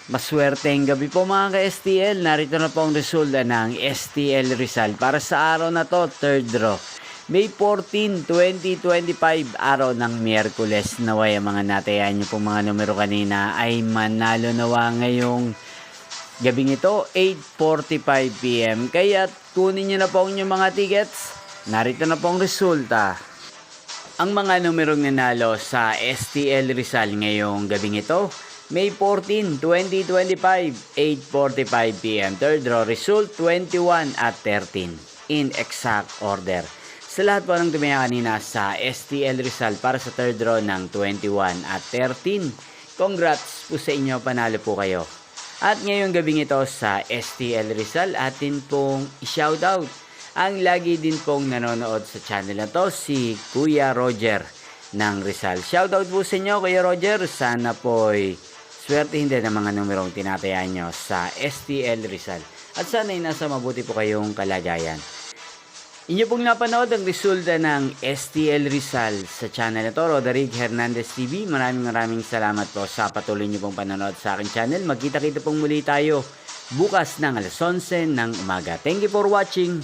Maswerteng gabi po mga ka-STL. Narito na po ang resulta ng STL Rizal para sa araw na to, third draw. May 14, 2025, araw ng Miyerkules. Naway ang mga natayan nyo pong mga numero kanina ay manalo nawa ngayong gabing ito, 8:45 PM. Kaya kunin nyo na po ang inyong mga tickets. Narito na po ang resulta. Ang mga numerong nanalo sa STL Rizal ngayong gabing ito, May 14, 2025, 8:45 PM. Third draw result, 21 at 13 in exact order. Sa lahat po ng tumaya kanina sa STL Rizal para sa third draw ng 21 at 13. Congrats po sa inyo, panalo po kayo. At ngayong gabing ito sa STL Rizal, atin pong i-shoutout ang lagi din pong nanonood sa channel na to, si Kuya Roger ng Rizal. Shoutout po sa inyo, Kuya Roger. Sana po'y swerte hindi ng mga numerong tinatayaan nyo sa STL Rizal. At sana'y nasa mabuti po kayong kalagayan. Inyo pong napanood ang resulta ng STL Rizal sa channel na to, Roderick Hernandez TV. Maraming salamat po sa patuloy nyo pong panonood sa aking channel. Magkita-kita pong muli tayo bukas ng alas 11 ng umaga. Thank you for watching.